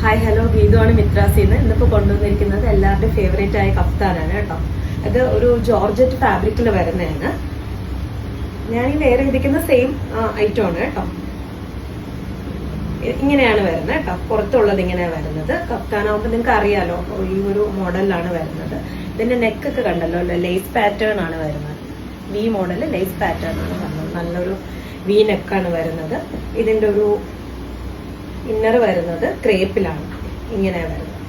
Hi hello ഗീതുവാണ് മിത്രാസിന്ന്. ഇന്നിപ്പോൾ കൊണ്ടുവന്നിരിക്കുന്നത് എല്ലാവരുടെയും ഫേവറേറ്റ് ആയ കഫ്താനാണ് കേട്ടോ. അത് ഒരു ജോർജറ്റ് ഫാബ്രിക്കിൽ വരുന്നതാണ്. ഞാൻ ഈ വേറെ ഇരിക്കുന്ന സെയിം ഐറ്റം ആണ് കേട്ടോ. ഇങ്ങനെയാണ് വരുന്നത് കേട്ടോ. പുറത്തുള്ളത് ഇങ്ങനെയാണ് വരുന്നത്. കഫ്താനാവുമ്പോൾ നിങ്ങൾക്ക് അറിയാലോ, ഈ ഒരു മോഡലിലാണ് വരുന്നത്. ഇതിന്റെ നെക്കൊക്കെ കണ്ടല്ലോ, ലേസ് പാറ്റേൺ ആണ് വരുന്നത്. വി മോഡൽ ലേസ് പാറ്റേൺ ആണ് വരുന്നത്. നല്ലൊരു വി നെക്കാണ് വരുന്നത്. ഇതിന്റെ ഒരു ഇന്നർ വരുന്നത് ക്രേപ്പിലാണ്. ഇങ്ങനെ വരുന്നത്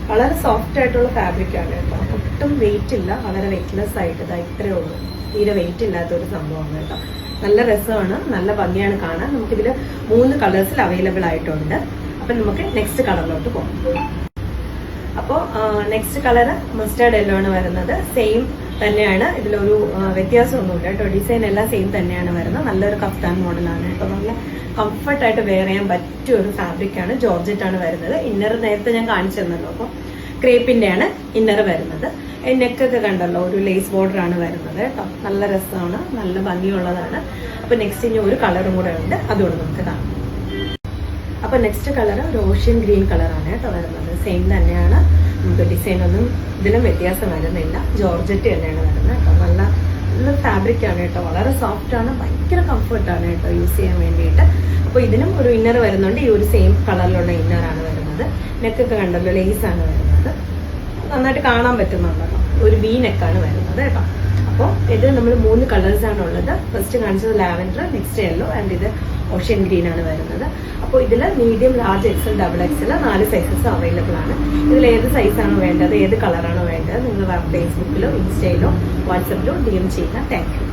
വളരെ സോഫ്റ്റ് ആയിട്ടുള്ള ഫാബ്രിക് ആണ് കേട്ടോ. ഒട്ടും വെയിറ്റ് ഇല്ല, വളരെ വെയിറ്റ്ലെസ് ആയിട്ട് ഇതാ ഇത്രയേ ഉള്ളൂ. തീരെ വെയിറ്റ് ഇല്ലാത്ത ഒരു സംഭവമാണ് കേട്ടോ. നല്ല രസമാണ്, നല്ല ഭംഗിയാണ് കാണാൻ. നമുക്കിതിൽ 3 കളേഴ്സിൽ അവൈലബിൾ ആയിട്ടുണ്ട്. അപ്പം നമുക്ക് നെക്സ്റ്റ് കളറിലോട്ട് പോകാം. അപ്പോൾ നെക്സ്റ്റ് കളർ മസ്റ്റേർഡ് യെല്ലോ ആണ് വരുന്നത്. സെയിം തന്നെയാണ്, ഇതിലൊരു വ്യത്യാസമൊന്നുമില്ല കേട്ടോ. ഡിസൈൻ എല്ലാം സെയിം തന്നെയാണ് വരുന്നത്. നല്ലൊരു കഫ്താൻ മോഡലാണ് കേട്ടോ. നല്ല കംഫർട്ടായിട്ട് വെയർ ചെയ്യാൻ പറ്റിയ ഒരു ഫാബ്രിക്കാണ്. ജോർജറ്റ് ആണ് വരുന്നത്. ഇന്നർ നേരത്തെ ഞാൻ കാണിച്ചു തന്നല്ലോ. അപ്പോൾ ക്രേപ്പിന്റെയാണ് ഇന്നർ വരുന്നത്. നെക്കൊക്കെ കണ്ടല്ലോ, ഒരു ലേസ് ബോർഡർ ആണ് വരുന്നത് കേട്ടോ. നല്ല രസമാണ്, നല്ല ഭംഗിയുള്ളതാണ്. അപ്പൊ നെക്സ്റ്റ് ഇനി ഒരു കളറും കൂടെ ഉണ്ട്, അതുകൊണ്ട് നമുക്ക് കാണാം. അപ്പൊ നെക്സ്റ്റ് കളർ ഒരു ഓഷ്യൻ ഗ്രീൻ കളറാണ് കേട്ടോ വരുന്നത്. സെയിം തന്നെയാണ്, നമുക്ക് ഡിസൈൻ ഒന്നും ഇതിലും വ്യത്യാസം വരുന്നില്ല. ജോർജറ്റ് തന്നെയാണ് വരുന്നത് കേട്ടോ. നല്ല ഫാബ്രിക് ആണ് കേട്ടോ. വളരെ സോഫ്റ്റ് ആണ്, ഭയങ്കര കംഫർട്ടാണ് കേട്ടോ യൂസ് ചെയ്യാൻ വേണ്ടിയിട്ട്. അപ്പോൾ ഇതിനും ഒരു ഇന്നർ വരുന്നുണ്ട്. ഈ ഒരു സെയിം കളറിലുള്ള ഇന്നറാണ് വരുന്നത്. നെക്കൊക്കെ കണ്ടല്ലോ, ലേസ് ആണ് വരുന്നത്. നന്നായിട്ട് കാണാൻ പറ്റുന്നുണ്ടല്ലോ. ഒരു വി നെക്കാണ് വരുന്നത് കേട്ടോ. അപ്പോൾ ഇത് നമ്മൾ 3 കളേഴ്സ് ആണ് ഉള്ളത്. ഫസ്റ്റ് കാണിച്ചത് ലാവൻഡർ, നെക്സ്റ്റ് യെല്ലോ, ആൻഡ് ഇത് ഓഷ്യൻ ഗ്രീൻ ആണ് വരുന്നത്. അപ്പോൾ ഇതിൽ medium, large, XL, double XL 4 sizes available ആണ്. ഇതിൽ ഏത് സൈസാണോ വേണ്ടത്, ഏത് കളറാണോ വേണ്ടത്, നിങ്ങൾ ഫേസ്ബുക്കിലോ ഇൻസ്റ്റയിലോ വാട്സപ്പിലോ DM ചെയ്യുക. Thank U.